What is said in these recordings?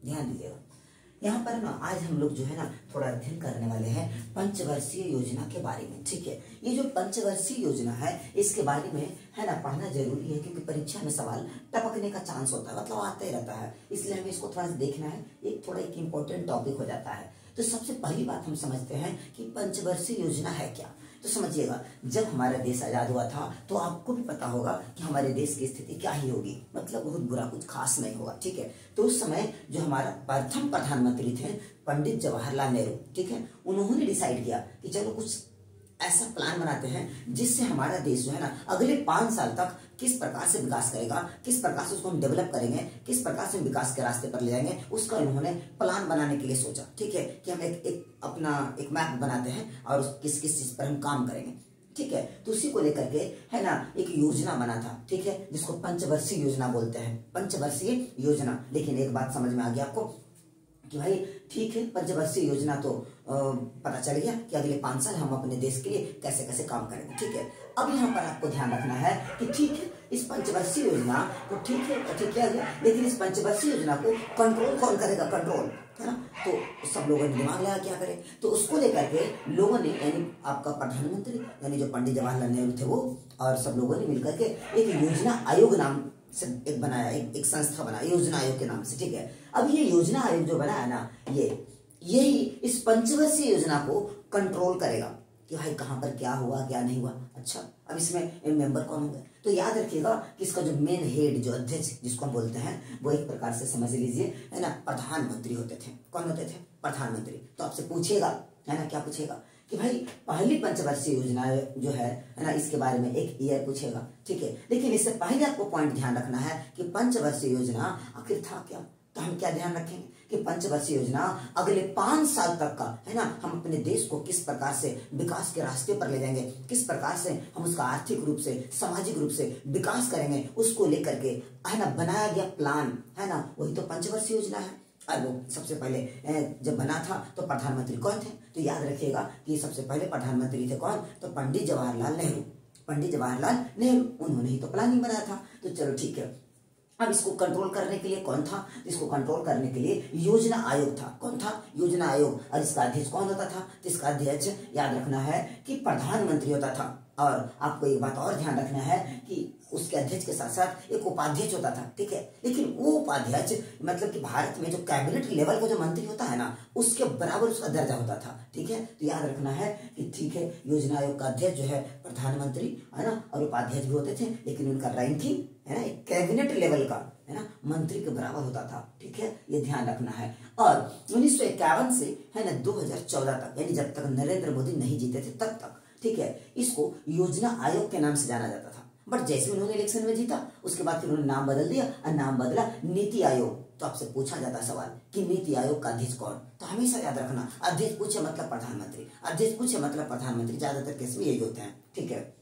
ध्यान दीजिएगा। यहाँ पर ना आज हम लोग जो है ना थोड़ा अध्ययन करने वाले हैं पंचवर्षीय योजना के बारे में। ठीक है, ये जो पंचवर्षीय योजना है इसके बारे में है ना पढ़ना जरूरी है, क्योंकि परीक्षा में सवाल टपकने का चांस होता है, मतलब आता ही रहता है, इसलिए हमें इसको थोड़ा सा देखना है। एक इम्पोर्टेंट टॉपिक हो जाता है। तो सबसे पहली बात हम समझते हैं कि पंचवर्षीय योजना है क्या। तो समझिएगा, जब हमारा देश आजाद हुआ था तो आपको भी पता होगा कि हमारे देश की स्थिति क्या ही होगी, मतलब बहुत बुरा, कुछ खास नहीं होगा। ठीक है, तो उस समय जो हमारा प्रथम प्रधानमंत्री थे पंडित जवाहरलाल नेहरू, ठीक है, उन्होंने डिसाइड किया कि चलो कुछ ऐसा प्लान बनाते हैं जिससे हमारा देश जो है ना अगले 5 साल तक किस प्रकार से विकास करेगा, किस प्रकार से उसको हम डेवलप करेंगे, किस प्रकार से विकास के रास्ते पर ले जाएंगे, उसका उन्होंने प्लान बनाने के लिए सोचा। ठीक है, कि हम एक मैप बनाते हैं और किस किस चीज पर हम काम करेंगे। ठीक है, तो उसी को लेकर के है ना एक योजना बना था। ठीक है, जिसको पंचवर्षीय योजना बोलते हैं, पंचवर्षीय योजना। लेकिन एक बात समझ में आ गया आपको कि भाई ठीक है, पंचवर्षीय योजना तो पता चल गया कि अगले 5 साल हम अपने देश के लिए कैसे कैसे काम करेंगे। ठीक है, अब यहाँ पर आपको ध्यान रखना है कि ठीक है इस पंचवर्षीय योजना को ठीक है गया, लेकिन इस पंचवर्षीय योजना को कंट्रोल कौन करेगा, कंट्रोल है ना। तो सब लोगों ने दिमाग लगाया क्या करें, तो उसको लेकर के लोगों ने यानी आपका प्रधानमंत्री यानी जो पंडित जवाहरलाल नेहरू थे वो और सब लोगों ने मिलकर के एक योजना आयोग नाम से एक बनाया, एक संस्था बनाया योजना आयोग के नाम से। ठीक है, अब ये योजना आयोग जो बनाया ना यही इस पंचवर्षीय योजना को कंट्रोल करेगा कि भाई कहाँ पर क्या हुआ क्या नहीं हुआ। अच्छा, अब इसमें मेंबर कौन होंगे, तो याद रखिएगा कि इसका जो मेन हेड जो अध्यक्ष जिसको हम बोलते हैं वो एक प्रकार से समझ लीजिए है ना प्रधानमंत्री होते थे। कौन होते थे, प्रधानमंत्री। तो आपसे पूछेगा है ना, क्या पूछेगा कि भाई पहली पंचवर्षीय योजना जो है ना इसके बारे में एक ईयर पूछेगा। ठीक है, लेकिन इससे पहले आपको पॉइंट ध्यान रखना है कि पंचवर्षीय योजना आखिर था क्या। तो हम क्या ध्यान रखेंगे कि पंचवर्षीय योजना अगले 5 साल तक का है ना हम अपने देश को किस प्रकार से विकास के रास्ते पर ले जाएंगे, किस प्रकार से हम उसका आर्थिक रूप से सामाजिक रूप से विकास करेंगे, उसको लेकर के है ना बनाया गया प्लान है ना, वही तो पंचवर्षीय योजना है। और वो सबसे पहले जब बना था तो प्रधानमंत्री कौन थे, तो याद रखिएगा कि सबसे पहले प्रधानमंत्री थे कौन, तो पंडित जवाहरलाल नेहरू। पंडित जवाहरलाल नेहरू उन्होंने ही तो प्लानिंग बनाया था। तो चलो ठीक है, अब इसको कंट्रोल करने के लिए कौन था, इसको कंट्रोल करने के लिए योजना आयोग था। कौन था, योजना आयोग। और इसका अध्यक्ष कौन होता था, तो इसका अध्यक्ष याद रखना है कि प्रधानमंत्री होता था। और आपको एक बात और ध्यान रखना है कि उसके अध्यक्ष के साथ साथ एक उपाध्यक्ष होता था। ठीक है, लेकिन वो उपाध्यक्ष मतलब कि भारत में जो कैबिनेट लेवल का जो मंत्री होता है ना उसके बराबर उसका दर्जा होता था। ठीक है, तो याद रखना है कि ठीक है योजना आयोग का अध्यक्ष जो है प्रधानमंत्री है ना और उपाध्यक्ष भी होते थे, लेकिन उनका रैंकिंग है ना एक कैबिनेट लेवल का है ना मंत्री के बराबर होता था। ठीक है, ये ध्यान रखना है। और 1951 से है ना 2014 तक यानी जब तक नरेंद्र मोदी नहीं जीते थे तब तक ठीक है इसको योजना आयोग के नाम से जाना जाता था। बट जैसे उन्होंने इलेक्शन में जीता उसके बाद फिर उन्होंने नाम बदल दिया और नाम बदला नीति आयोग। तो आपसे पूछा जाता है सवाल कि नीति आयोग का अध्यक्ष कौन, तो हमेशा याद रखना अध्यक्ष पूछे मतलब प्रधानमंत्री, अध्यक्ष पूछे मतलब प्रधानमंत्री, ज्यादातर केस में यही होते हैं। ठीक है,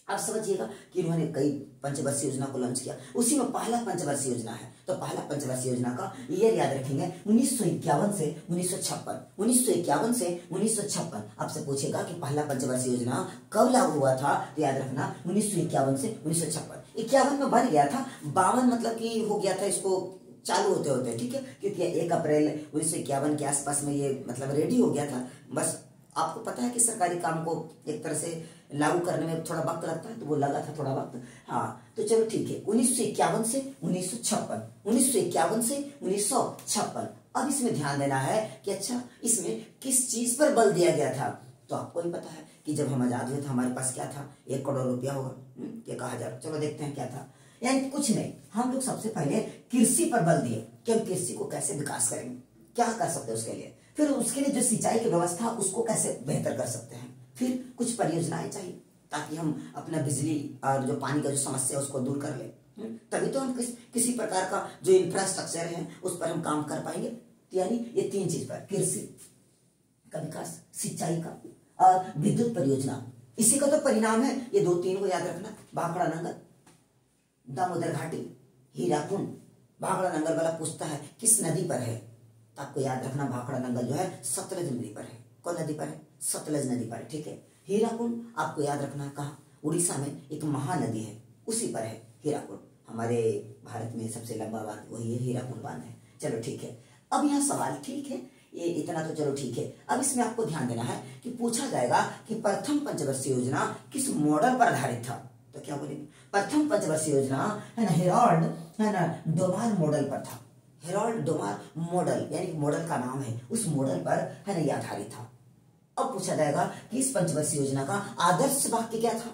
अब समझिएगा कि इन्होंने कई पंचवर्षीय योजना को लॉन्च किया, उसी में पहला पंचवर्षीय योजना है। तो पहला पंचवर्षीय योजना का ईयर याद रखेंगे 1951 से 1956। 1951 से 1956 आपसे पूछेगा कि पहला पंचवर्षीय योजना कब लागू हुआ था, तो याद रखना 1951 से 1956। 51 में बन गया था, 52 मतलब कि हो गया था इसको चालू होते होते। ठीक है, क्योंकि 1 अप्रैल 1951 के आसपास में ये मतलब रेडी हो गया था। बस आपको पता है कि सरकारी काम को एक तरह से लागू करने में थोड़ा वक्त लगता है, तो वो लगा था थोड़ा वक्त। हाँ, तो चलो ठीक है 1951 से 1956, 1951 से 1956। अब इसमें ध्यान देना है कि अच्छा इसमें किस चीज पर बल दिया गया था। तो आपको ही पता है कि जब हम आजाद हुए थे हमारे पास क्या था, 1 करोड़ रुपया होगा क्या कहा जाए। चलो देखते हैं क्या था, यानी कुछ नहीं, हम लोग सबसे पहले कृषि पर बल दिए कि हम कृषि को कैसे विकास करेंगे, क्या कर सकते हैं उसके लिए, फिर उसके लिए जो सिंचाई की व्यवस्था उसको कैसे बेहतर कर सकते हैं, फिर कुछ परियोजनाएं चाहिए ताकि हम अपना बिजली और जो पानी का जो समस्या है उसको दूर कर ले, तभी तो हम किसी प्रकार का जो इंफ्रास्ट्रक्चर है उस पर हम काम कर पाएंगे। यानी ये 3 चीज पर, कृषि का विकास, सिंचाई का और विद्युत परियोजना, इसी का तो परिणाम है। ये 2-3 को याद रखना, भाखड़ा नंगल, दामोदर घाटी, हीराकुंड। भाखड़ा नंगल वाला पूछता है किस नदी पर है, तो आपको याद रखना भाखड़ा नंगल जो है सतलज नदी पर है। कौन नदी पर है, सतलज नदी पर है। ठीक है, हीराकुंड आपको याद रखना है कहाँ, उड़ीसा में एक महानदी है उसी पर है हीराकुंड। हमारे भारत में सबसे लंबा बांध वही है, हीराकुंड बांध है। चलो ठीक है। अब यहाँ सवाल ठीक है, ये इतना तो चलो ठीक है। अब इसमें आपको ध्यान देना है कि पूछा जाएगा कि प्रथम पंचवर्षीय योजना किस मॉडल पर आधारित था, तो क्या बोलेंगे? प्रथम पंचवर्षीय योजना है ना हेराल्ड है ना डोमार मॉडल पर था। हेराल्ड डोमार मॉडल यानी मॉडल का नाम है, उस मॉडल पर है ना ये आधारित था। अब पूछा जाएगा कि इस पंचवर्षीय योजना का आदर्श वाक्य क्या था?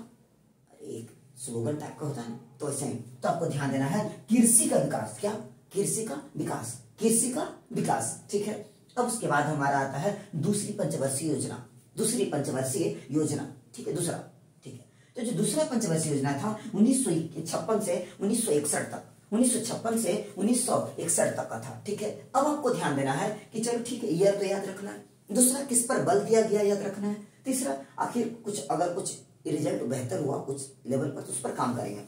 एक स्लोगन टाइप का होता है, तो ऐसे तो आपको ध्यान देना है कृषि का विकास। क्या? कृषि का विकास, कृषि का विकास, ठीक है। अब उसके बाद हमारा आता है दूसरी पंचवर्षीय योजना, दूसरी पंचवर्षीय योजना, ठीक है, दूसरा, ठीक है। तो जो दूसरा पंचवर्षीय योजना था 1956 से 1961 तक, 1956 से 1961 तक का था, ठीक है। अब आपको ध्यान देना है कि चलो ठीक है, ईयर तो याद रखना है, दूसरा किस पर बल दिया गया याद रखना है, तीसरा आखिर कुछ अगर कुछ रिजल्ट बेहतर हुआ कुछ लेवल पर तो उस पर काम करेंगे।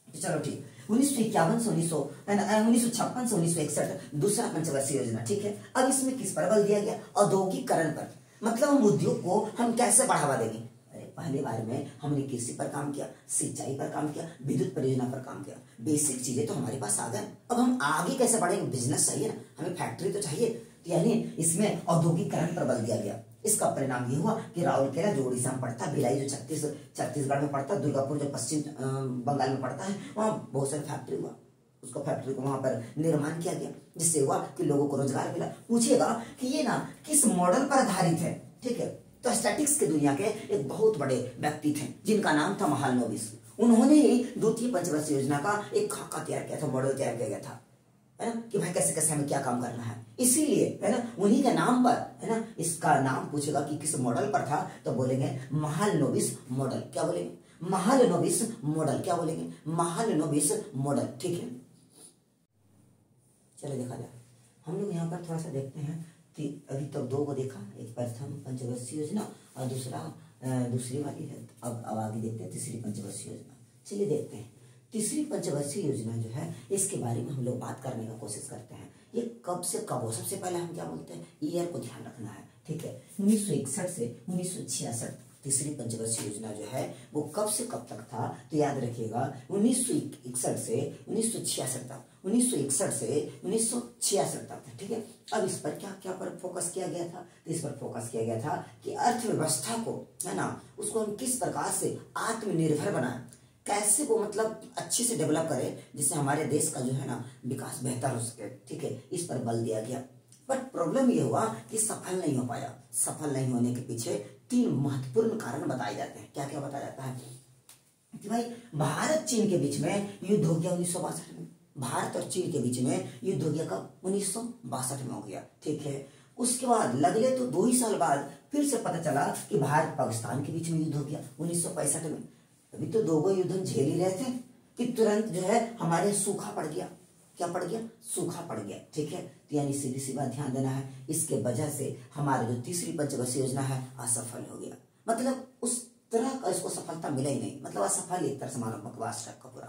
तो चलो ठीक, 1951 से 1956 से 1961 दूसरा पंचवर्षीय योजना, ठीक है। अब इसमें किस पर बल दिया गया? औद्योगिकरण पर, मतलब हम उद्योग को हम कैसे बढ़ावा देंगे। अरे पहले बार में हमने कृषि पर काम किया, सिंचाई पर काम किया, विद्युत परियोजना पर काम किया, बेसिक चीजें तो हमारे पास आ गए। अब हम आगे कैसे बढ़ेंगे? बिजनेस चाहिए ना, हमें फैक्ट्री तो चाहिए, यानी इसमें औद्योगिकरण पर बल दिया गया। इसका परिणाम ये हुआ कि राउरकेला जो उड़ीसा में पड़ता, भिलाई जो छत्तीसगढ़ में पड़ता, दुर्गापुर जो पश्चिम बंगाल में पड़ता है, वहाँ बहुत सारी फैक्ट्री हुआ, उसको फैक्ट्री को वहां पर निर्माण किया गया, जिससे हुआ कि लोगों को रोजगार मिला। पूछेगा कि ये ना किस मॉडल पर आधारित है, ठीक है। तो स्टैटिक्स के दुनिया के एक बहुत बड़े व्यक्ति थे जिनका नाम था महालनोबिस। उन्होंने ही द्वितीय पंचवर्षीय योजना का एक खाका तैयार किया था, मॉडल तैयार किया गया था, है ना, कि भाई कैसे कैसे हमें क्या काम करना है। इसीलिए है ना उन्हीं के नाम पर है ना इसका नाम पूछेगा कि किस मॉडल पर था, तो बोलेंगे महालनोबिस मॉडल। क्या बोलेंगे? महालनोबिस मॉडल। क्या बोलेंगे? महालनोबिस मॉडल, ठीक है। चलो देखा जाए, हम लोग यहाँ पर थोड़ा सा देखते हैं कि अभी तक दो को देखा, एक प्रथम पंचवर्षीय योजना और दूसरा दूसरी वाली है। अब आगे देखते हैं तीसरी पंचवर्षीय योजना। चलिए देखते हैं तीसरी पंचवर्षीय योजना जो है, इसके बारे में हम लोग बात करने का कोशिश करते हैं। ये कब से कब हो? सबसे पहले हम क्या बोलते हैं, ईयर को ध्यान रखना है, ठीक है। 1961 से 1966 तीसरी पंचवर्षीय योजना जो है वो कब से कब तक था, तो याद रखिएगा 1961 से 1966 तक, 1961 से 1966 तक था, ठीक है। अब इस पर क्या क्या पर फोकस किया गया था, तो इस पर फोकस किया गया था कि अर्थव्यवस्था को है ना उसको हम किस प्रकार से आत्मनिर्भर बनाए, कैसे वो मतलब अच्छे से डेवलप करें जिससे हमारे देश का जो है ना विकास बेहतर हो सके, ठीक है। इस पर बल दिया गया, बट प्रॉब्लम ये हुआ कि सफल नहीं हो पाया। सफल नहीं होने के पीछे तीन महत्वपूर्ण कारण बताए जाते हैं। क्या क्या बताया जाता है कि भाई भारत चीन के बीच में युद्ध हो गया 1962 में, भारत और चीन के बीच में युद्ध हो गया कब? 1962 में हो गया, ठीक है। उसके बाद लगले तो 2 ही साल बाद फिर से पता चला कि भारत पाकिस्तान के बीच में युद्ध हो गया 1965 में। अभी तो दो युद्ध हम झेल ही रहे थे कि तुरंत जो है हमारे सूखा पड़ गया। क्या पड़ गया? सूखा पड़ गया, ठीक है। तो यानी सीधी सी बात ध्यान देना है, इसके वजह से हमारा जो तीसरी पंचवर्षीय योजना है असफल हो गया, मतलब उस तरह का इसको सफलता मिला ही नहीं, मतलब असफल एक तरह से मानो बकवास टाइप का पूरा।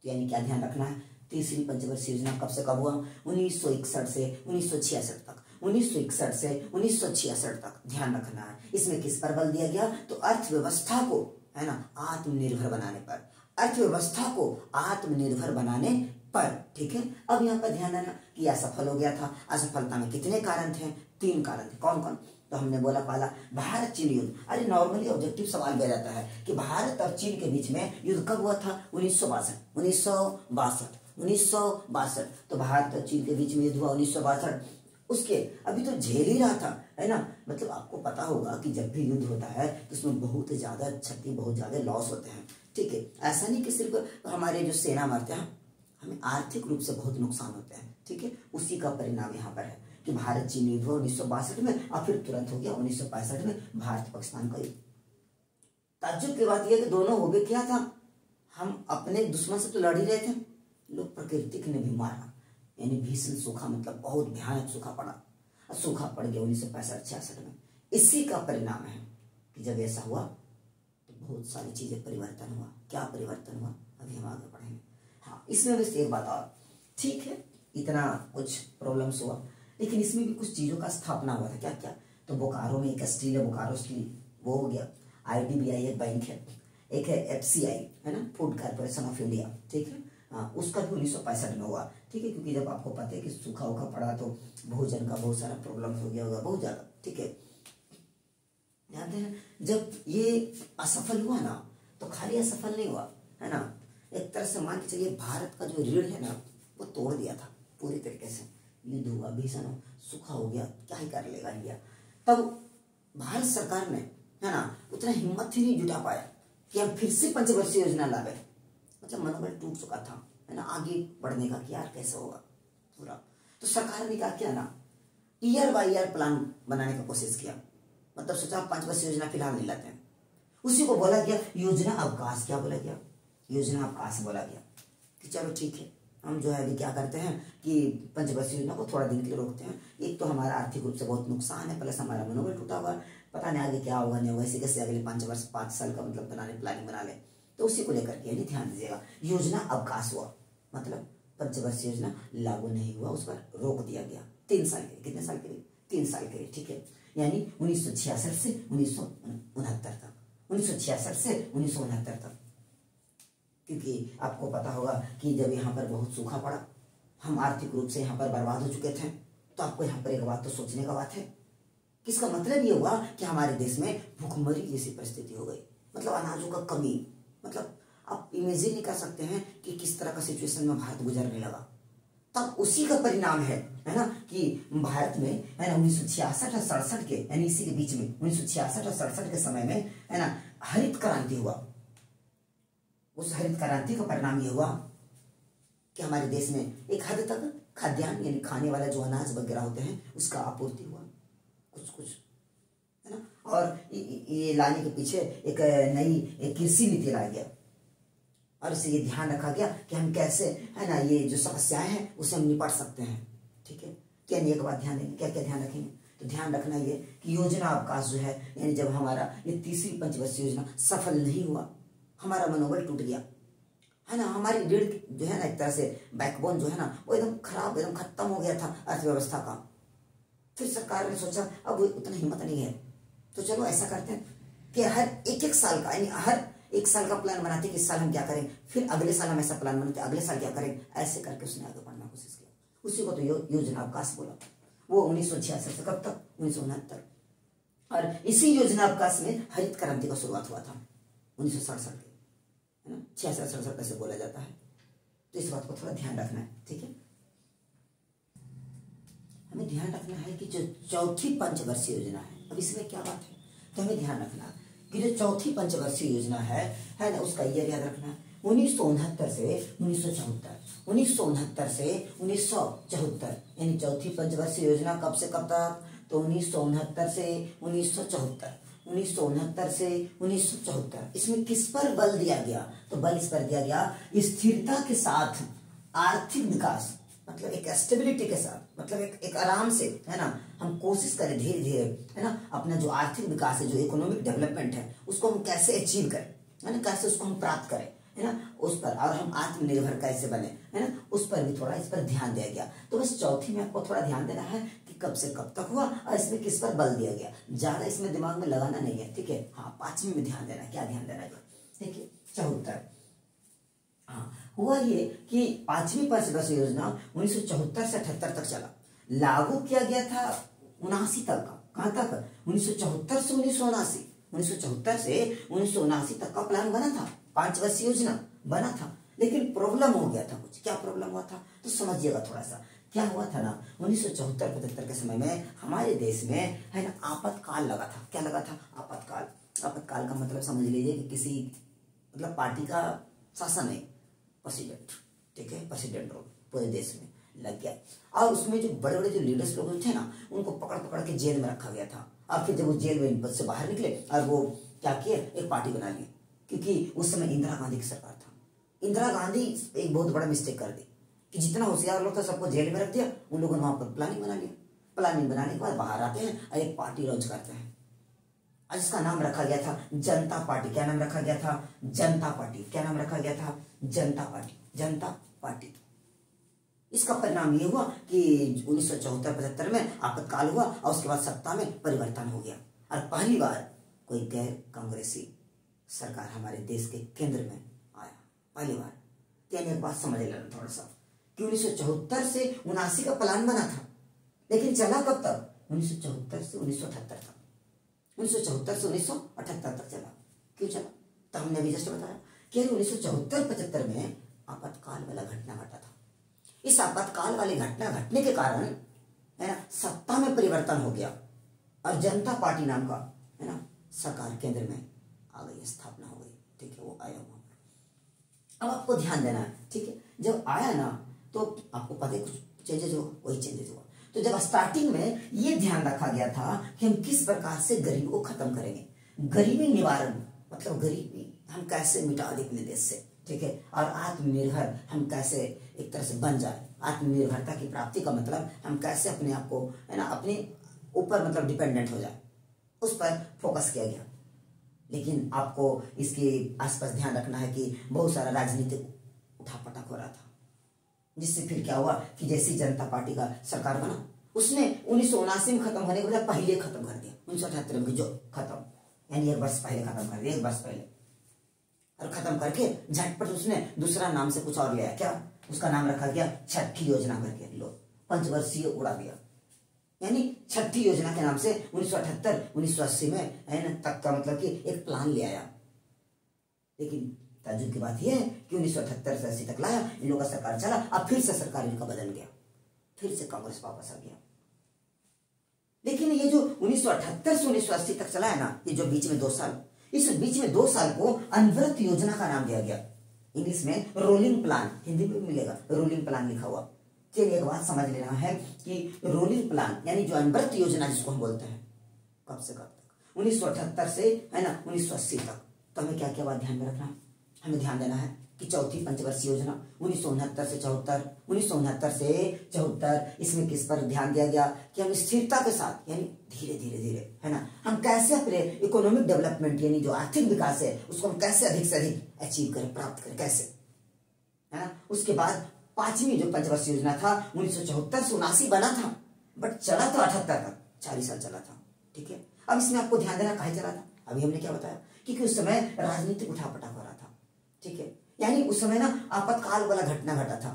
तो यानी क्या ध्यान रखना है, तीसरी पंचवर्षीय योजना कब से कब हुआ? 1961 से 1966 तक, 1961 से 1966 तक ध्यान रखना है। इसमें किस पर बल दिया गया? तो अर्थव्यवस्था को है ना आत्मनिर्भर बनाने पर, अर्थव्यवस्था को आत्मनिर्भर बनाने पर, ठीक है। अब यहाँ पर ध्यान देना कि असफल हो गया था। असफलता में कितने कारण थे? 3 कारण थे। कौन कौन? तो हमने बोला पहला भारत चीन युद्ध। अरे नॉर्मली ऑब्जेक्टिव सवाल दिया जाता है कि भारत और चीन के बीच में युद्ध कब हुआ था? 1962। तो भारत और चीन के बीच में युद्ध हुआ 1962। उसके अभी तो झेल ही रहा था, है ना, मतलब आपको पता होगा कि जब भी युद्ध होता है तो उसमें बहुत ज्यादा क्षति, बहुत ज्यादा लॉस होते हैं, ठीक है। ऐसा नहीं कि सिर्फ हमारे जो सेना मरते हैं, हमें आर्थिक रूप से बहुत नुकसान होते हैं, ठीक है। उसी का परिणाम यहाँ पर है कि भारत चीन युद्ध हुआ 1962 में और फिर तुरंत हो गया 1965 में भारत पाकिस्तान का युद्ध। ताज्जुब की बात यह कि दोनों हो गए क्या था, हम अपने दुश्मन से तो लड़ ही रहे थे, लोग प्रकृति ने भी मारा, यानी भीषण सूखा, मतलब बहुत भयानक सूखा पड़ा, सूखा पड़ गया 1965-66 में। इसी का परिणाम है कि जब ऐसा हुआ तो बहुत सारी चीजें परिवर्तन हुआ। क्या परिवर्तन हुआ अभी हम आगे पढ़ेंगे। हाँ, इसमें बस एक बात और, ठीक है, इतना कुछ प्रॉब्लम्स हुआ, लेकिन इसमें भी कुछ चीजों का स्थापना हुआ था। क्या क्या? तो बोकारो में एक स्टील है, बोकारो स्टील, वो हो गया। IDBI एक बैंक है, एक है FCI है ना, फूड कॉर्पोरेशन ऑफ इंडिया, ठीक है, उसका भी 1965 में हुआ। ठीक है, क्योंकि जब आपको पता है कि सूखा उखा पड़ा तो भोजन का बहुत सारा प्रॉब्लम हो गया होगा, बहुत ज्यादा। ठीक है, याद है जब ये असफल हुआ ना, तो खाली असफल नहीं हुआ, है ना, एक तरह से मान के चलिए भारत का जो रीढ़ है ना वो तोड़ दिया था पूरी तरीके से। युद्ध हुआ, भीषण हो, सूखा हो गया, क्या ही कर लेगा इंडिया। तब भारत सरकार ने, है ना, उतना हिम्मत ही नहीं जुटा पाया कि हम फिर से पंचवर्षीय योजना लावे। मतलब मनोबल टूट चुका था, है ना, आगे बढ़ने का कि यार कैसे होगा पूरा। तो सरकार ने क्या किया ना, ईयर बाय ईयर प्लान बनाने का कोशिश किया। मतलब सोचा पंचवर्षीय योजना फिलहाल नहीं लाते हैं, उसी को बोला गया योजना अवकाश। क्या बोला गया? योजना अवकाश बोला गया कि चलो ठीक है, हम जो है अभी क्या करते हैं कि पंचवर्षीय योजना को थोड़ा दिन के लिए रोकते हैं। एक तो हमारा आर्थिक रूप से बहुत नुकसान है, प्लस हमारा मनोबल टूटा हुआ, पता नहीं आगे क्या होगा नहीं होगा, इसी कैसे अगले 5 वर्ष 5 साल का मतलब बनाने प्लानिंग बना ले। तो उसी को लेकर के नहीं ध्यान दीजिएगा, योजना अवकाश हुआ, मतलब पंचवर्षीय योजना लागू नहीं हुआ, उस पर रोक दिया गया 3 साल के लिए। कितने साल के लिए? 3 साल के लिए। ठीक है, यानी 1966 से 1969 तक, 1966 से 1969 तक। क्योंकि आपको पता होगा कि जब यहाँ पर बहुत सूखा पड़ा, हम आर्थिक रूप से यहाँ पर बर्बाद हो चुके थे, तो आपको यहाँ पर एक बात तो सोचने का बात है कि इसका मतलब ये हुआ कि हमारे देश में भूखमरी जैसी परिस्थिति हो गई, मतलब अनाजों का कमी। मतलब आप इमेजिन नहीं कर सकते हैं कि किस तरह का सिचुएशन में भारत गुजरने लगा। तब उसी का परिणाम है ना, कि भारत में, है ना, 1966 और 67 के, यानी इसी के बीच में 1966 और 67 के समय में, है ना, हरित क्रांति हुआ। उस हरित क्रांति का परिणाम ये हुआ कि हमारे देश में एक हद तक खाद्यान्न यानी खाने वाला जो अनाज वगैरह होते हैं उसका आपूर्ति हुआ कुछ कुछ, है ना। और ये लाने के पीछे एक नई कृषि नीति लाया गया और इससे ये ध्यान रखा गया कि हम कैसे, है ना, ये जो समस्याएं हैं उससे हम निपट सकते हैं। ठीक है, क्या नहीं, एक बात ध्यान देंगे, क्या क्या ध्यान रखेंगे? तो ध्यान रखना ये कि योजना अवकाश जो है, यानी जब हमारा ये तीसरी पंचवर्षीय योजना सफल नहीं हुआ, हमारा मनोबल टूट गया, है ना, हमारी रीढ़ जो है ना, एक तरह से बैकबोन जो है ना वो एकदम खराब, एकदम खत्म हो गया था अर्थव्यवस्था का। फिर सरकार ने सोचा अब उतना हिम्मत नहीं है, तो चलो ऐसा करते हैं कि हर एक साल का, यानी हर 1 साल का प्लान बनाते कि इस साल हम क्या करें, फिर अगले साल हम ऐसा प्लान बनाते अगले साल क्या करें, ऐसे करके उसने आगे बढ़ना कोशिश किया। उसी को तो योजना अवकाश बोला। वो 1966 से कब तक? 1969। और इसी योजना अवकाश में हरित क्रांति का शुरुआत हुआ था 1967 के, है ना, 66-67 ऐसे बोला जाता है। तो इस बात को थोड़ा ध्यान रखना है। ठीक है, हमें ध्यान रखना है कि जो चौथी पंचवर्षीय योजना है, अब इसमें क्या बात है, तो हमें ध्यान रखना कि जो चौथी पंचवर्षीय योजना है ना, उसका ईयर याद रखना है 1969 से 1974, 1969 से 1974, यानी चौथी पंचवर्षीय योजना कब से कब तक? तो 1969 से 1974, 1969 से 1974। इसमें किस पर बल दिया गया? तो बल इस पर दिया गया स्थिरता के साथ आर्थिक विकास, मतलब एक स्टेबिलिटी के साथ, मतलब एक आराम से, है ना, हम कोशिश करें धीरे धीरे, है ना, अपना जो आर्थिक विकास है, जो इकोनॉमिक डेवलपमेंट है, उसको हम कैसे अचीव करें, है ना, कैसे उसको हम प्राप्त करें, है ना, उस पर, और हम आत्मनिर्भर कैसे बने, है ना, उस पर भी थोड़ा इस पर ध्यान दिया गया। तो बस चौथी में आपको थोड़ा ध्यान देना है कि कब से कब तक हुआ और इसमें किस पर बल दिया गया, ज्यादा इसमें दिमाग में लगाना नहीं है। ठीक है, हाँ, 5वीं में ध्यान देना, क्या ध्यान देना है? ठीक है, 74। हाँ, हुआ ये कि 5वीं पंचवर्षीय योजना 1974 से 78 तक चला, लागू किया गया था 79 तक का। कहां तक? 1974 से 1979, 1974 से 1979 तक का प्लान बना था, 5 वर्षीय योजना बना था। लेकिन प्रॉब्लम हो गया था कुछ। क्या प्रॉब्लम हुआ था तो समझिएगा थोड़ा सा। क्या हुआ था ना, 1974-75 के समय में हमारे देश में, है ना, आपातकाल लगा था। क्या लगा था? आपातकाल। आपातकाल का मतलब समझ लीजिए कि किसी मतलब पार्टी का शासन है, प्रेसिडेंट, ठीक है, प्रेसिडेंट रोल पूरे देश में लग गया। और उसमें जो बड़े बड़े जो लीडर्स लोग थे ना, उनको पकड़ पकड़ के जेल में रखा गया था। और फिर जब वो जेल में से बाहर निकले और वो क्या किए, एक पार्टी बना ली। क्योंकि उस समय इंदिरा गांधी की सरकार था। इंदिरा गांधी एक बहुत बड़ा मिस्टेक कर दी कि जितना होशियार लोग था सबको जेल में रख दिया। उन लोगों ने वहां पर प्लानिंग बना लिया। प्लानिंग बनाने के बाद बाहर आते हैं और एक पार्टी लॉन्च करते हैं। आज इसका नाम रखा गया था जनता पार्टी। क्या नाम रखा गया था? जनता पार्टी। क्या नाम रखा गया था? जनता पार्टी। जनता पार्टी। इसका परिणाम ये हुआ कि 1974-75 में आपातकाल हुआ और उसके बाद सत्ता में परिवर्तन हो गया और पहली बार कोई गैर कांग्रेसी सरकार हमारे देश के केंद्र में आया। पहली बार। यानी एक बात समझ लेना थोड़ा सा कि 1974 से 79 का प्लान बना था, लेकिन चला कब तक? 1974 से 1978 तक। 1974 से 1978 तक चला। क्यों चला? तो हमने अभी जस्ट बताया कि 1974-75 में आपातकाल वाला घटना घटा था। इस आपातकाल वाली घटना घटने के कारण है ना सत्ता में परिवर्तन हो गया और जनता पार्टी नाम का है ना सरकार केंद्र में आ गई, स्थापना हो गई। ठीक है, वो आया हुआ। अब आपको ध्यान देना है, ठीक है, जब आया ना तो आपको पता है कुछ चेंजेस हुआ, वही चेंजेस हुआ। तो जब स्टार्टिंग में ये ध्यान रखा गया था कि हम किस प्रकार से गरीबी को खत्म करेंगे, गरीबी निवारण मतलब गरीबी हम कैसे मिटा दें अपने देश से, ठीक है, और आत्मनिर्भर हम कैसे एक तरह से बन जाए। आत्मनिर्भरता की प्राप्ति का मतलब हम कैसे अपने आप को है ना अपने ऊपर मतलब डिपेंडेंट हो जाए, उस पर फोकस किया गया। लेकिन आपको इसके आसपास ध्यान रखना है कि बहुत सारा राजनीतिक उठापटक हो रहा था, जिससे फिर क्या हुआ कि जैसी जनता पार्टी का सरकार बना उसने 1979 में खत्म होने के बजाय पहले खत्म कर दिया। 1978 में जो खत्म यानी 1 वर्ष पहले खत्म कर दिया, 1 वर्ष पहले, और खत्म करके झटपट उसने दूसरा नाम से कुछ और लिया। क्या? उसका नाम रखा गया छठी योजना करके, लो पंचवर्षीय उड़ा दिया। यानी छठी योजना के नाम से 1978-1980 में है ना तक का मतलब कि एक प्लान ले आया। लेकिन ताज्जुब की बात यह है कि 1978 से 80 तक लाया, इन लोगों का सरकार चला, अब फिर से सरकार इनका बदल गया, फिर से कांग्रेस वापस आ गया। लेकिन ये जो 1978 से 1980 तक चला है ना, ये जो बीच में 2 साल, इस बीच में 2 साल को अनवरत योजना का नाम दिया गया। इंग्लिश में रोलिंग प्लान, हिंदी में भी मिलेगा रोलिंग प्लान लिखा हुआ। चलिए एक बात समझ लेना है कि रोलिंग प्लान यानी जो अनवरत योजना जिसको हम बोलते हैं, कब से कब तक, 1978 से है ना 1980 तक। तो हमें क्या क्या बात ध्यान में रखना है? हमें ध्यान देना है कि चौथी पंचवर्षीय योजना 1969 से 74, 1969 से 74, इसमें किस पर ध्यान दिया गया कि हम स्थिरता के साथ यानी धीरे धीरे धीरे है ना हम कैसे अपने इकोनॉमिक डेवलपमेंट यानी जो आर्थिक विकास है उसको हम कैसे अधिक से अधिक अचीव करें, प्राप्त करें, कैसे, है ना। उसके बाद 5वीं जो पंचवर्षीय योजना था 1974 से 79 बना था, बट चला तो 78 तक, 40 साल चला था। ठीक है, अब इसमें आपको ध्यान देना काहे चला था, अभी हमने क्या बताया कि उस समय राजनीतिक उठापटक हो रहा था। ठीक है, यानी उस समय ना आपातकाल वाला घटना घटा था,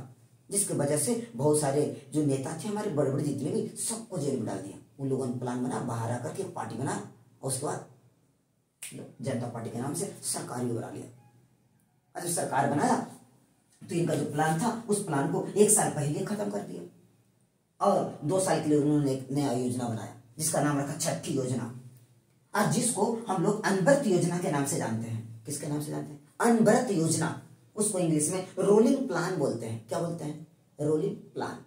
जिसकी वजह से बहुत सारे जो नेता थे हमारे बड़े बड़े जितने भी, सबको जेल में डाल दिया। उन लोगों ने प्लान बना, बाहर आकर के पार्टी बना और उसके बाद जनता पार्टी के नाम से सरकार भी बना लिया। और जब सरकार बनाया तो इनका जो प्लान था उस प्लान को 1 साल पहले खत्म कर दिया और 2 साल के लिए उन्होंने एक नया योजना बनाया जिसका नाम रखा छठी योजना, और जिसको हम लोग अनवरत योजना के नाम से जानते हैं। किसके नाम से जानते हैं? अनवरत योजना। उसको इंग्लिश में रोलिंग प्लान बोलते हैं। क्या बोलते हैं? Rolling plan.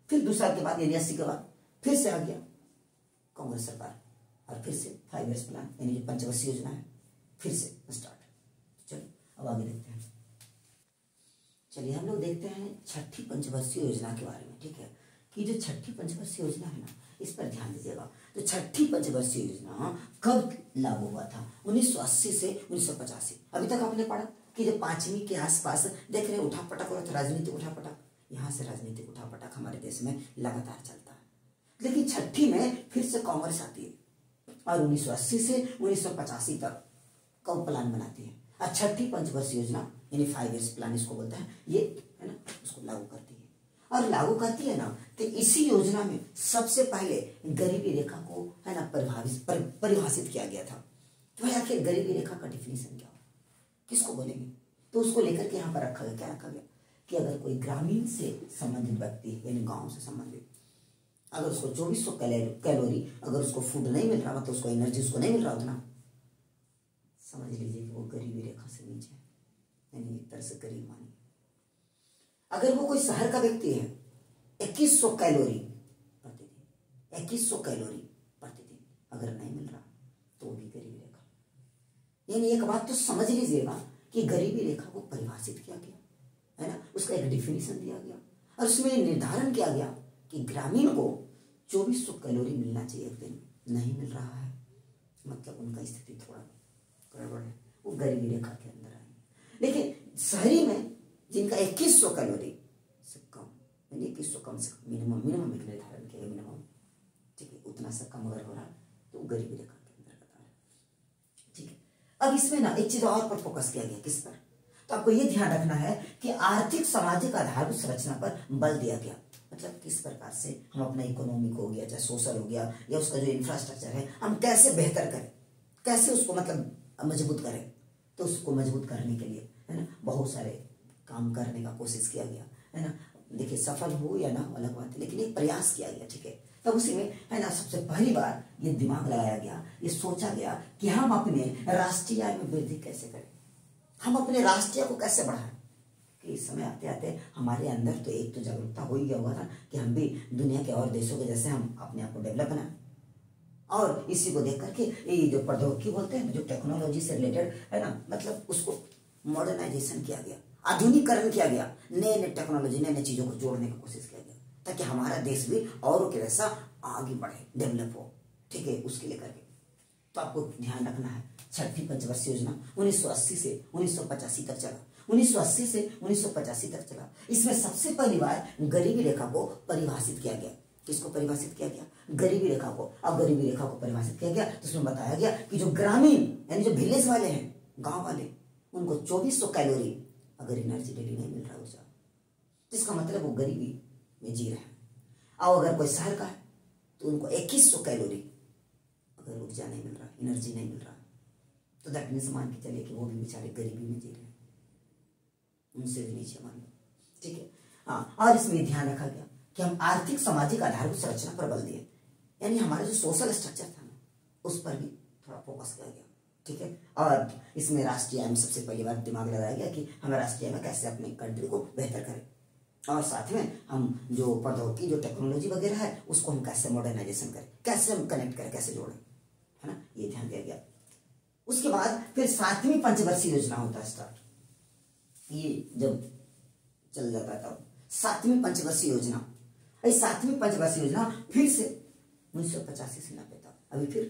फिर 2 साल के बाद यानी 80 के बाद फिर से आ गया कांग्रेस सरकार और फिर से 5 ईयर्स प्लान यानी जो पंचवर्षीय योजना है फिर से स्टार्ट। चलिए अब आगे देखते हैं। चलिए हम लोग देखते हैं छठी पंचवर्षीय योजना के बारे में। ठीक है, कि जो छठी पंचवर्षीय योजना है ना, इस पर ध्यान दीजिएगा। तो छठी पंचवर्षीय योजना कब लागू हुआ था? 1980 से 1985। अभी तक आपने पढ़ा कि जब 5वीं के आसपास देख रहे उठापटक हो रहा था, राजनीतिक उठापटक, यहाँ से राजनीतिक उठापटक हमारे देश में लगातार चलता है। लेकिन छठी में फिर से कांग्रेस आती है और 1980 से 1985 तक कब प्लान बनाती है और छठी पंचवर्षीय योजना यानी 5 ईयर्स प्लान इसको बोलते हैं, ये है ना उसको लागू करती है। और लागू करती है ना तो इसी योजना में सबसे पहले गरीबी रेखा को है ना परिभाषित किया गया था। तो भाई आखिर गरीबी रेखा का डिफिनीशन क्या हो, किसको बोलेंगे? तो उसको लेकर के यहाँ पर रखा गया, क्या रखा गया कि अगर कोई ग्रामीण से संबंधित व्यक्ति यानी गांव से संबंधित, अगर उसको 2400 कैलोरी अगर उसको फूड नहीं मिल रहा, मतलब उसको एनर्जी उसको नहीं मिल रहा उतना, समझ लीजिए कि वो गरीबी रेखा से नीचे है, यानी एक तरह से गरीब मानिए। अगर वो कोई शहर का व्यक्ति है 2100 कैलोरी प्रतिदिन, 2100 कैलोरी प्रतिदिन अगर नहीं मिल रहा तो वो भी गरीबी रेखा। यानी एक बात तो समझ लीजिएगा कि गरीबी रेखा को परिभाषित किया गया है ना, उसका एक डिफिनीशन दिया गया और उसमें निर्धारण किया गया कि ग्रामीण को 2400 कैलोरी मिलना चाहिए एक दिन, नहीं मिल रहा है मतलब उनका स्थिति थोड़ा गड़बड़ है, वो गरीबी रेखा के अंदर आएंगे। लेकिन शहरी में जिनका 2100 कैलोरी से कम यानी 2100 कम से कम मिनिमम एक निर्धारण किया मिनिमम, ठीक है, उतना से कम अगर हो रहा है तो गरीबी रेखा के अंतर्गत आ रहा है। ठीक है, अब इसमें ना एक चीज और पर फोकस किया गया, किस पर? तो आपको ये ध्यान रखना है कि आर्थिक सामाजिक आधारभूत संरचना पर बल दिया गया। मतलब किस प्रकार से हम अपना इकोनॉमिक हो गया, चाहे सोशल हो गया, या उसका जो इंफ्रास्ट्रक्चर है हम कैसे बेहतर करें, कैसे उसको मतलब मजबूत करें। तो उसको मजबूत करने के लिए है ना बहुत सारे काम करने का कोशिश किया गया है ना। देखिए सफल हो या ना अलग बात है, लेकिन एक प्रयास किया गया, ठीक है। तब उसी में है ना सबसे पहली बार ये दिमाग लगाया गया, ये सोचा गया कि हम अपने राष्ट्रीय आय में वृद्धि कैसे करें, हम अपने राष्ट्रीय को कैसे बढ़ाएं। कि इस समय आते आते हमारे अंदर तो एक तो जागरूकता हो ही गया होगा ना कि हम भी दुनिया के और देशों के जैसे हम अपने आप को डेवलप बनाएं। और इसी को देख करके ये जो प्रौद्योगिकी बोलते हैं, जो टेक्नोलॉजी से रिलेटेड है ना, मतलब उसको मॉडर्नाइजेशन किया गया, आधुनिकीकरण किया गया, नए नए टेक्नोलॉजी, नए नए चीजों को जोड़ने की कोशिश किया गया, ताकि हमारा देश भी औरों के जैसा आगे बढ़े, डेवलप हो, ठीक है। उसके लिए करके तो आपको ध्यान रखना है, छठी पंचवर्षीय योजना 1980 से 1985 तक चला, 1980 से 1985 तक चला। इसमें सबसे पहली बार गरीबी रेखा को परिभाषित किया गया। किसको परिभाषित किया गया? गरीबी रेखा को। अब गरीबी रेखा को परिभाषित किया गया तो उसमें बताया गया कि जो ग्रामीण यानी जो विलेज वाले हैं, गांव वाले, उनको 2400 कैलोरी अगर एनर्जी डेली नहीं मिल रहा ऊर्जा, जिसका मतलब वो गरीबी में जी रहे हैं। और अगर कोई शहर का है तो उनको 2100 कैलोरी अगर ऊर्जा नहीं मिल रहा, एनर्जी नहीं मिल रहा, तो दैट मीन्स मान के चलिए कि वो भी बेचारे गरीबी में जी रहे हैं, उनसे भी नीचे मान लो, ठीक है। हाँ, और इसमें ध्यान रखा गया कि हम आर्थिक सामाजिक आधारभूत संरचना पर बल दिए, यानी हमारा जो सोशल स्ट्रक्चर था ना उस पर भी थोड़ा फोकस किया गया, ठीक है। और इसमें राष्ट्रीय आय में सबसे पहली बार दिमाग लगाया गया कि हमें राष्ट्रीय आय में कैसे अपने कंट्री को बेहतर करें, और साथ में हम जो प्रौद्योगिकी, जो टेक्नोलॉजी वगैरह है उसको हम कैसे मॉडर्नाइजेशन करें, कैसे हम कनेक्ट करें, कैसे जोड़ें, है ना, ये ध्यान दिया गया। उसके बाद फिर 7वीं पंचवर्षीय योजना होता है स्टार्ट, ये जब चल जाता है तब 7वीं पंचवर्षीय योजना। 7वीं पंचवर्षीय योजना फिर से 1985 से 90 तक, अभी फिर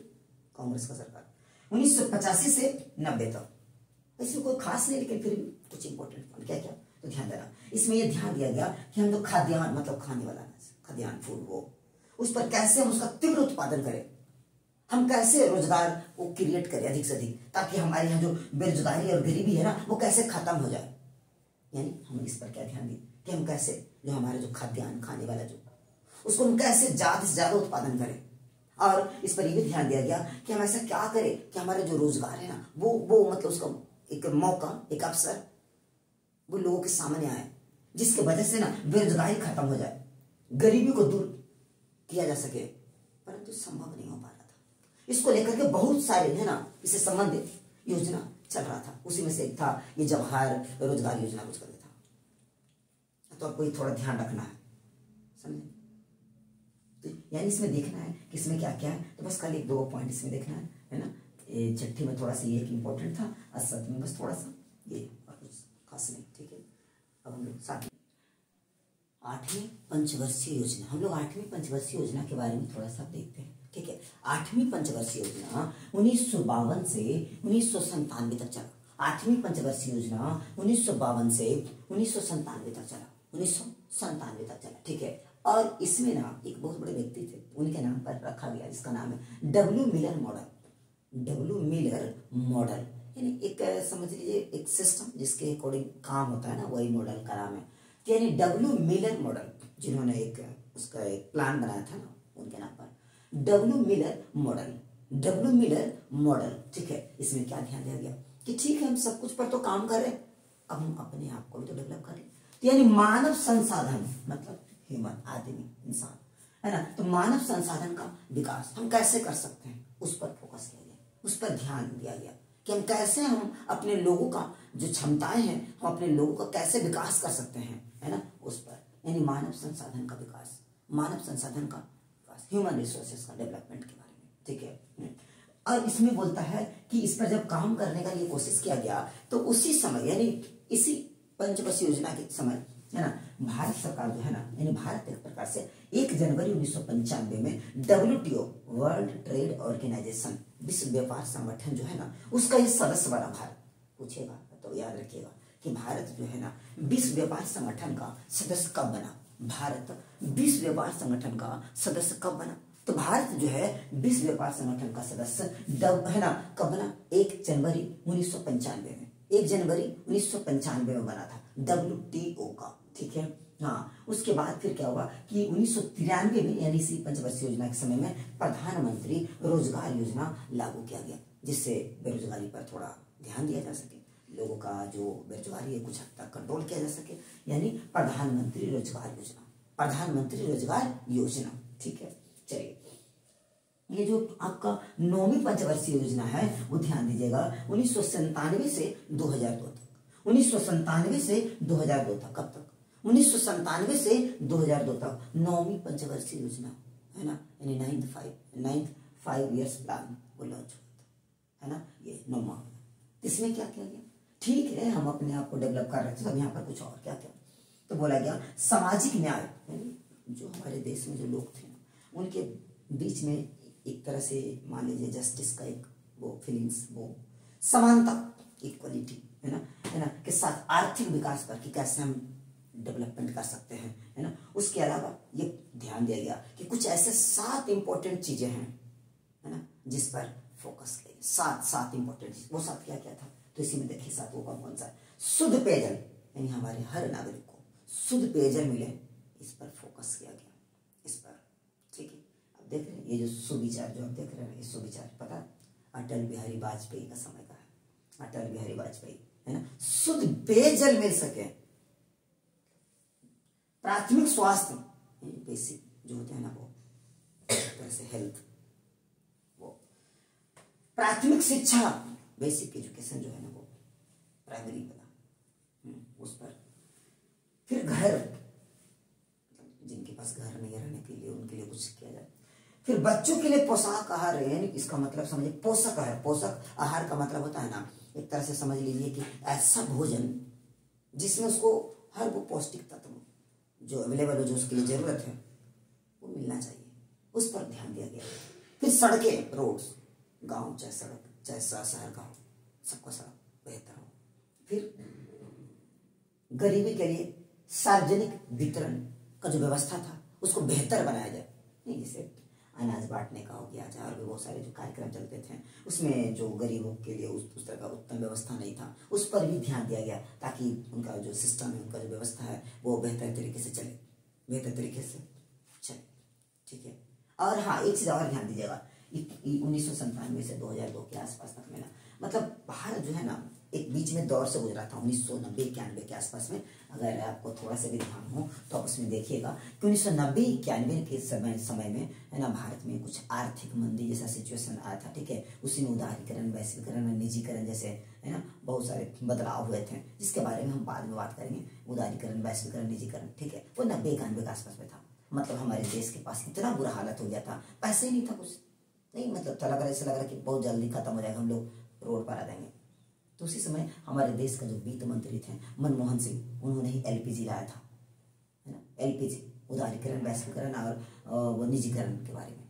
कांग्रेस का सरकार 1985 से 90 तक। इसमें कोई खास नहीं, लेकिन फिर भी कुछ इंपॉर्टेंट पॉइंट क्या क्या तो ध्यान देना। इसमें यह ध्यान दिया गया कि हम जो खाद्यान्न मतलब खाने वाला खाद्यान्न फूड, वो उस पर कैसे हम उसका तीव्र उत्पादन करें, हम कैसे रोजगार को क्रिएट करें अधिक से अधिक, ताकि हमारे यहाँ जो बेरोजगारी और गरीबी है ना वो कैसे खत्म हो जाए। यानी हम इस पर क्या ध्यान दें कि हम कैसे जो हमारे जो खाद्यान्न खाने वाला जो उसको हम कैसे ज्यादा से ज्यादा उत्पादन करें। और इस पर यह भी ध्यान दिया गया कि हम ऐसा क्या करें कि हमारा जो रोजगार है ना वो मतलब उसका एक मौका, एक अवसर वो लोगों के सामने आए, जिसके वजह से ना बेरोजगारी खत्म हो जाए, गरीबी को दूर किया जा सके, परंतु संभव नहीं हो पा रहा था। इसको लेकर के बहुत सारे है ना इससे संबंधित योजना चल रहा था, उसी में से एक था ये जवाहर रोजगार योजना कुछ करके था। तो आपको ये थोड़ा ध्यान रखना है, समझे। तो यानी इसमें देखना है कि इसमें क्या क्या है, तो बस खाली 2 पॉइंट इसमें देखना है ना। छठी में थोड़ा सा ये इंपॉर्टेंट था, और 7 में बस थोड़ा सा ये, और कुछ खास नहीं, ठीक है। अब हम लोग 8वीं पंचवर्षीय योजना, हम लोग 8वीं पंचवर्षीय योजना के बारे में थोड़ा सा देखते हैं, ठीक है। 8वीं पंचवर्षीय योजना 1952 से 1997 तक चला। 8वीं पंचवर्षीय योजना 1952 से 1997 तक चला, 1997 तक चला, ठीक है। और इसमें ना एक बहुत बड़े व्यक्ति थे, उनके नाम पर रखा गया, जिसका नाम है W Miller model. W Miller model यानी एक समझ लीजिए एक सिस्टम जिसके अकॉर्डिंग काम होता है ना, वही मॉडल का नाम है। यानी डब्ल्यू मिलर मॉडल, जिन्होंने एक उसका एक प्लान बनाया था ना, उनके नाम पर W Miller model, W Miller model, ठीक है। इसमें क्या ध्यान दिया गया कि ठीक है हम सब कुछ पर तो काम कर रहे हैं, अब हम अपने आप को भी तो डेवलप करें। यानी मानव संसाधन मतलब ह्यूमन, आदमी, इंसान, है ना, तो मानव संसाधन का विकास हम कैसे कर सकते हैं, उस पर फोकस किया गया, उस पर ध्यान दिया गया कि हम कैसे हम अपने लोगों का जो क्षमताएं हैं, हम अपने लोगों का कैसे विकास कर सकते हैं, है ना, उस पर। यानी मानव संसाधन का विकास, मानव संसाधन का विकास, ह्यूमन रिसोर्सेज का डेवलपमेंट के बारे में, ठीक है। और इसमें बोलता है कि इस पर जब काम करने का ये कोशिश किया गया तो उसी समय यानी इसी पंचवर्षीय योजना के समय है ना, भारत सरकार जो है ना, यानी भारत एक प्रकार से 1 जनवरी 1995 में WTO वर्ल्ड ट्रेड ऑर्गेनाइजेशन, विश्व व्यापार संगठन जो है ना, उसका ये सदस्य बना। भारत पूछेगा तो याद रखिएगा कि भारत जो है ना विश्व व्यापार संगठन का सदस्य कब बना। भारत विश्व व्यापार संगठन का सदस्य कब बना, तो भारत जो है विश्व व्यापार संगठन का सदस्य है ना कब बना, 1 जनवरी 1995 में, 1 जनवरी 1995 में बना था WTO का, ठीक है। हाँ, उसके बाद फिर क्या हुआ कि 1993 में यानी इसी पंचवर्षीय योजना के समय में प्रधानमंत्री रोजगार योजना लागू किया गया, जिससे बेरोजगारी पर थोड़ा ध्यान दिया जा सके, लोगों का जो बेरोजगारी है कुछ हद तक कंट्रोल किया जा सके, यानी प्रधानमंत्री रोजगार योजना, प्रधानमंत्री रोजगार योजना, ठीक है। चलिए, ये जो आपका 9वीं पंचवर्षीय योजना है वो ध्यान दीजिएगा 1997 से 2002 तक, 1997 से 2002 तक, कब तक? 1997 से 2002 तक 9वीं पंचवर्षीय योजना है ना, यानी नाइन्थ फाइव ईयर्स प्लान वो लॉन्च हुआ था, है ना, ये 9वां। इसमें क्या किया गया? ठीक है, हम अपने आप को डेवलप कर रहे थे, तब यहाँ पर कुछ और क्या क्या तो बोला गया सामाजिक न्याय, जो हमारे देश में जो लोग थे उनके बीच में एक तरह से मान लीजिए जस्टिस का एक वो फीलिंग्स, वो समानता, इक्वलिटी, है ना, के साथ आर्थिक विकास पर कि कैसे हम डेवलपमेंट कर सकते हैं, है ना। उसके अलावा ये ध्यान दिया गया कि कुछ ऐसे 7 इंपॉर्टेंट चीजें हैं, है ना, जिस पर फोकस किया, 7 इंपॉर्टेंट चीज। वो 7 क्या क्या था? तो इसी में देखिए 7 वो कौन सा है? शुद्ध पेयजल, यानी हमारे हर नागरिक को शुद्ध पेयजल मिले, इस पर फोकस किया गया, इस पर, ठीक है। अब देख रहे हैं ये जो सुविचार जो आप देख रहे हैं, ये सुविचार पता अटल बिहारी वाजपेयी का समय का है, अटल बिहारी वाजपेयी, है ना। शुद्ध पेयजल मिल सके, प्राथमिक स्वास्थ्य, बेसिक जो होते हैं ना वो तरह से हेल्थ, वो प्राथमिक शिक्षा, बेसिक एजुकेशन जो है ना वो प्राइमरी वाला, उस पर। फिर घर, जिनके पास घर नहीं है रहने के लिए, उनके लिए कुछ किया जाए। फिर बच्चों के लिए पोषक आहार, यानी इसका मतलब समझिए पोषक आहार, पोषक आहार का मतलब होता है ना, एक तरह से समझ लीजिए कि ऐसा भोजन जिसमें उसको हर वो पौष्टिक तत्व जो अवेलेबल हो, जो उसके लिए जरूरत है वो मिलना चाहिए, उस पर ध्यान दिया गया। फिर सड़कें, रोड्स, गांव चाहे सड़क चाहे शहर का हो, सबका सड़क बेहतर हो। फिर गरीबी के लिए सार्वजनिक वितरण का जो व्यवस्था था उसको बेहतर बनाया जाए, नहीं जैसे अनाज बांटने का हो गया, जहाँ और भी बहुत सारे जो कार्यक्रम चलते थे उसमें जो गरीबों के लिए उस तरह का उत्तम व्यवस्था नहीं था, उस पर भी ध्यान दिया गया ताकि उनका जो सिस्टम है, उनका जो व्यवस्था है वो बेहतर तरीके से चले, बेहतर तरीके से चले, ठीक है। और हाँ, एक चीज और ध्यान दीजिएगा, 1997 से 2002 के आसपास तक में ना, मतलब भारत जो है ना एक बीच में दौर से गुजरा था, 1990-91 के आसपास में। अगर आपको थोड़ा सा भी ध्यान हो तो आप उसमें देखिएगा कि 1990-91 के समय में, है ना, भारत में कुछ आर्थिक मंदी जैसा सिचुएशन आया था, ठीक है। उसी में उदारीकरण, वैश्वीकरण और निजीकरण जैसे, है ना, बहुत सारे बदलाव हुए थे, जिसके बारे में हम बाद में बात करेंगे। उदारीकरण, वैश्वीकरण, निजीकरण, ठीक है, वो 90-91 के आसपास में था। मतलब हमारे देश के पास इतना बुरा हालत हो गया था, पैसे ही नहीं था, कुछ नहीं, मतलब तो ऐसा लग रहा कि बहुत जल्दी खत्म हो जाएगा, हम लोग रोड पर आ जाएंगे। तो उसी समय हमारे देश का जो वित्त मंत्री थे मनमोहन सिंह, उन्होंने ही LPG लाया था, है ना, LPG, उदारीकरण, वैश्वीकरण और वो निजीकरण के बारे में,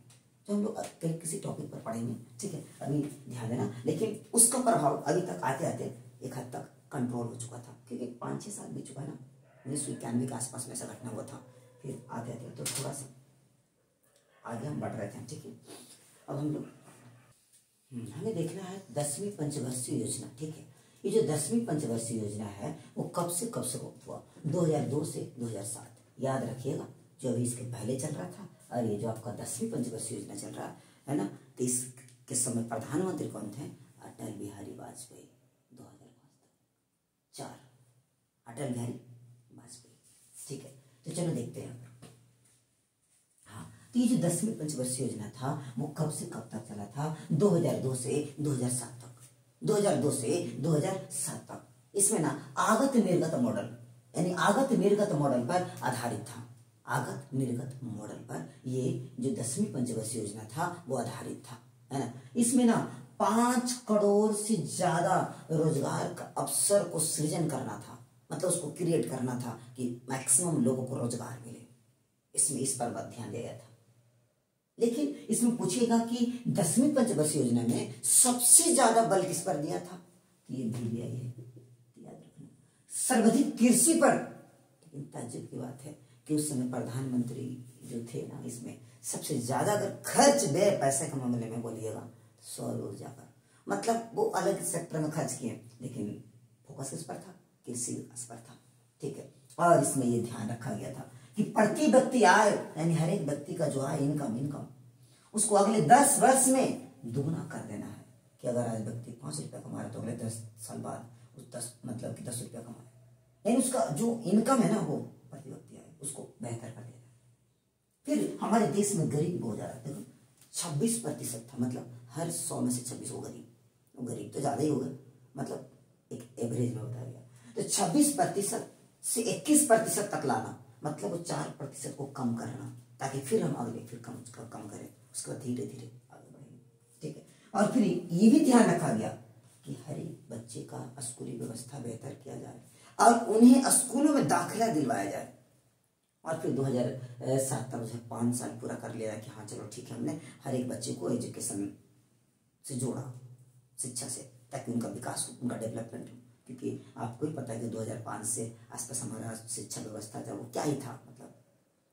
जो हम लोग किसी टॉपिक पर पढ़ेंगे, ठीक है, अभी ध्यान देना। लेकिन उसका प्रभाव अभी तक आते आते एक हद तक कंट्रोल हो चुका था, क्योंकि 5-6 साल बीत चुका है ना, 1991 के आसपास में ऐसा घटना हुआ था। फिर आते आते तो थोड़ा सा आगे हम बढ़ रहे थे, ठीक है। अब हम लोग हमें देखना है 10वीं पंचवर्षीय योजना, ठीक है। ये जो 10वीं पंचवर्षीय योजना है वो कब से कब शुरू हुआ? 2002 से 2007, याद रखिएगा, जो अभी इसके पहले चल रहा था, और ये जो आपका 10वीं पंचवर्षीय योजना चल रहा है ना, तो इसके समय प्रधानमंत्री कौन थे? अटल बिहारी वाजपेयी। 2004 अटल बिहारी वाजपेयी, ठीक है। तो चलो देखते हैं। तो ये जो 10वीं पंचवर्षीय योजना था वो कब से कब तक चला था? 2002 से 2007 तक, 2002 से 2007 तक। इसमें ना आगत निर्गत मॉडल, यानी आगत निर्गत मॉडल पर आधारित था, आगत निर्गत मॉडल पर ये जो 10वीं पंचवर्षीय योजना था वो आधारित था, है ना। इसमें ना 5 करोड़ से ज्यादा रोजगार का अवसर को सृजन करना था, मतलब उसको क्रिएट करना था कि मैक्सिमम लोगों को रोजगार मिले, इसमें इस पर ध्यान दिया गया था। लेकिन इसमें पूछेगा कि 10वीं पंचवर्षीय योजना में सबसे ज्यादा बल किस पर दिया था? ये भी दिया, ये याद रखना, सर्वाधिक कृषि पर। लेकिन ताज्जुब की बात है कि उस समय प्रधानमंत्री जो थे ना, इसमें सबसे ज्यादा अगर खर्च व्यय पैसे के मामले में बोलिएगा सौर ऊर्जा पर, मतलब वो अलग सेक्टर में खर्च किए, लेकिन फोकस किस पर था? कृषि विकास पर था, ठीक है। और इसमें ये ध्यान रखा गया था कि प्रति व्यक्ति आय, यानी हर एक व्यक्ति का जो आय इनकम उसको अगले 10 वर्ष में दुगना कर देना है। कि अगर आज व्यक्ति 5 रुपया कमा रहा है तो अगले 10 साल बाद उस 10 मतलब कि 10 रुपया कमाए, यानी उसका जो इनकम है ना वो प्रति व्यक्ति आय उसको बेहतर कर देना। फिर हमारे देश में गरीब बहुत ज्यादा, देखो 26% था, मतलब हर 100 में से 26 वो गरीब तो ज्यादा ही होगा, मतलब एक एवरेज में बताया गया। तो 26% से 21% तक लाना, मतलब वो 4% को कम करना, ताकि फिर हम अगले फिर कम करें, उसके बाद धीरे धीरे आगे बढ़ेंगे, ठीक है। और फिर ये भी ध्यान रखा गया कि हर एक बच्चे का स्कूली व्यवस्था बेहतर किया जाए और उन्हें स्कूलों में दाखिला दिलवाया जाए। और फिर 2007 तक 5 साल पूरा कर लिया कि हाँ चलो ठीक है, हमने हर एक बच्चे को एजुकेशन से जोड़ा, शिक्षा से, ताकि उनका विकास हो, उनका डेवलपमेंट हो। क्योंकि आपको ही पता है कि 2005 से आसपास हमारा शिक्षा व्यवस्था था वो क्या ही था, मतलब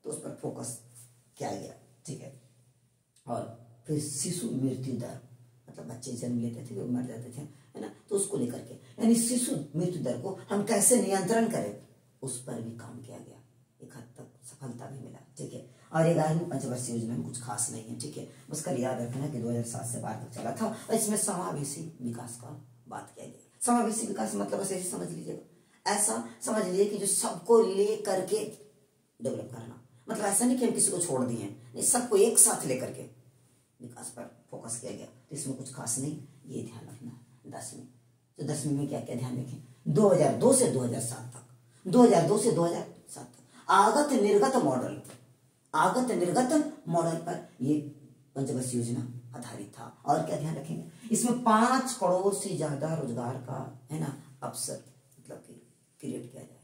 तो उस पर फोकस किया गया, ठीक है। और फिर शिशु मृत्यु दर, मतलब बच्चे जन्म लेते थे वो मर जाते थे, है ना, तो उसको लेकर के यानी शिशु मृत्यु दर को हम कैसे नियंत्रण करें, उस पर भी काम किया गया। एक हद तक सफलता भी मिला, ठीक है। और 11वीं पंचवर्षीय योजना में कुछ खास नहीं है, ठीक है, उसका याद रखना कि 2007 से 12 तक चला था और इसमें समावेशी विकास का बात किया गया। समावेशी विकास मतलब ऐसे समझ लीजिएगा, ऐसा समझ लीजिए कि जो सबको ले करके डेवलप करना, मतलब ऐसा नहीं कि हम किसी को छोड़ दिए, नहीं, सबको एक साथ लेकर के विकास पर फोकस किया गया। तो इसमें कुछ खास नहीं, ये ध्यान रखना है। 10वीं, तो 10वीं में क्या क्या ध्यान रखें, 2002 से 2007 तक, 2002 से 2007 तक आगत निर्गत मॉडल पर ये पंचवर्षीय योजना आधारित था। और क्या ध्यान रखेंगे, इसमें 5 करोड़ से ज्यादा रोजगार का, है ना, अवसर मतलब कि क्रिएट किया जाए।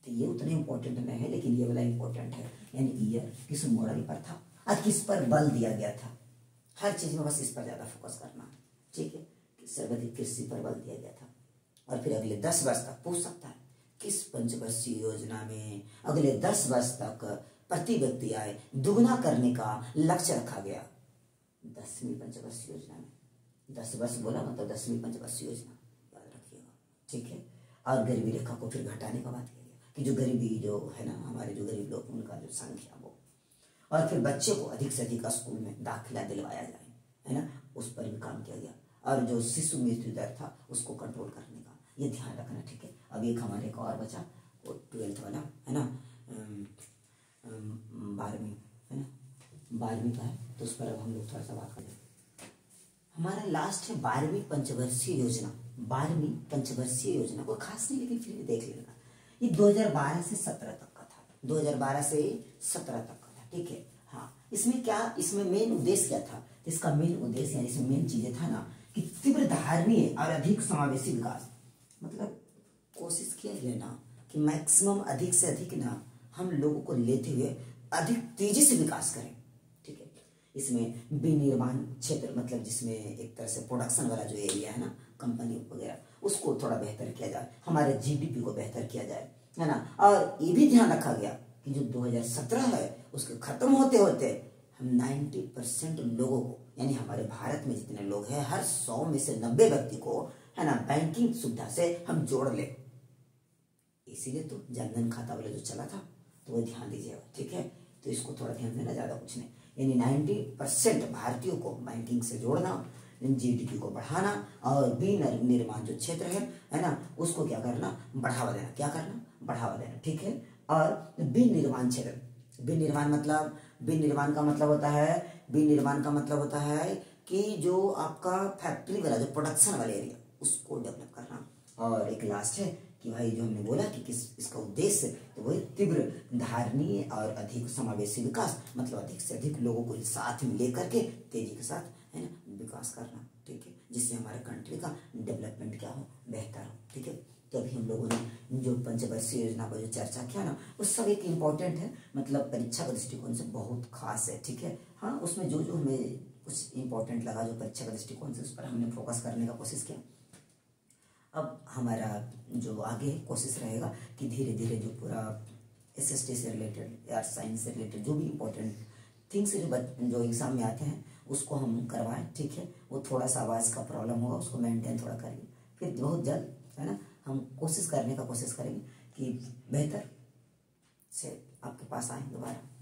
तो ये उतना इंपॉर्टेंट नहीं है, लेकिन ये वाला इंपॉर्टेंट है, यानी ईयर किस मॉडल पर था और किस पर बल दिया गया था। हर चीज में बस इस पर ज्यादा फोकस करना है, ठीक है। सर्वाधिक कृषि पर बल दिया गया था। और फिर अगले 10 वर्ष तक पूछ सकता है किस पंचवर्षीय योजना में अगले 10 वर्ष तक प्रति व्यक्ति आय दुगना करने का लक्ष्य रखा गया। 10वीं पंचवर्षीय योजना में 10 वर्ष बोला मतलब 10वीं पंचवर्षीय योजना, याद रखिएगा, ठीक है। और गरीबी रेखा को फिर घटाने का बात किया गया कि जो गरीबी जो है ना, हमारे जो गरीब लोग उनका जो संख्या वो, और फिर बच्चे को अधिक से अधिक स्कूल में दाखिला दिलवाया जाए, है ना, उस पर भी काम किया गया। और जो शिशु मृत्यु दर था उसको कंट्रोल करने का ये ध्यान रखना, ठीक है। अब एक हमारे एक और बचा वो 12th वाला, है ना, 12वीं, है ना, 12वीं का है, तो उस पर अब हम लोग थोड़ा सा बात करें। हमारा लास्ट है 12वीं पंचवर्षीय योजना। 12वीं पंचवर्षीय योजना कोई खास नहीं, लेकिन फिर भी देख लेना। ये 2012 से 17 तक का था, 2012 से 17 तक का था, ठीक है। हाँ, इसमें क्या, इसमें मेन उद्देश्य क्या था, इसका मेन उद्देश्य यानी इसमें मेन चीजें था ना कि तीव्र धारणीय और अधिक समावेशी विकास, मतलब कोशिश किया गया ना कि मैक्सिमम अधिक से अधिक ना हम लोगों को लेते हुए अधिक तेजी से विकास करें, ठीक है। इसमें विनिर्माण क्षेत्र, मतलब जिसमें एक तरह से प्रोडक्शन वाला जो एरिया है ना, कंपनी वगैरह, उसको थोड़ा बेहतर किया जाए, हमारे जीडीपी को बेहतर किया जाए, है ना। और ये भी ध्यान रखा गया कि जो 2017 है उसके खत्म होते होते हम 90% लोगों को, यानी हमारे भारत में जितने लोग हैं हर 100 में से 90 व्यक्ति को, है ना, बैंकिंग सुविधा से हम जोड़ ले। इसीलिए तो जनधन खाता वाला जो चला था, तो वो ध्यान दीजिएगा, ठीक है। तो इसको थोड़ा ध्यान देना, ज्यादा कुछ नहीं, यानी 90% भारतीयों को बैंकिंग से जोड़ना, जीडीपी को बढ़ाना और विनिर्माण जो क्षेत्र है ना, उसको क्या करना, बढ़ावा देना, क्या करना, बढ़ावा देना, ठीक है। और विनिर्माण क्षेत्र, विनिर्माण का मतलब होता है कि जो आपका फैक्ट्री वाला जो प्रोडक्शन वाला एरिया उसको डेवलप करना। और एक लास्ट है कि भाई जो हमने बोला कि किस इसका उद्देश्य, तो वही तीव्र धारणीय और अधिक समावेशी विकास, मतलब अधिक से अधिक लोगों को साथ में लेकर के तेजी के साथ, है ना, विकास करना, ठीक है, जिससे हमारे कंट्री का डेवलपमेंट क्या हो, बेहतर हो, ठीक है। तो अभी हम लोगों ने जो पंचवर्षीय योजना पर जो चर्चा किया ना, वो सब एक इम्पोर्टेंट है, मतलब परीक्षा के दृष्टिकोण से बहुत खास है, ठीक है। हाँ, उसमें जो जो हमें कुछ इम्पोर्टेंट लगा जो परीक्षा के दृष्टिकोण से, उस पर हमने फोकस करने का कोशिश किया। अब हमारा जो आगे कोशिश रहेगा कि धीरे धीरे जो पूरा SST से रिलेटेड या साइंस से रिलेटेड जो भी इम्पोर्टेंट थिंग्स जो एग्जाम में आते हैं उसको हम करवाएं, ठीक है। वो थोड़ा सा आवाज़ का प्रॉब्लम होगा, उसको मेंटेन थोड़ा करिए, फिर बहुत जल्द, है ना, हम कोशिश करने का कोशिश करेंगे कि बेहतर से आपके पास आए दोबारा।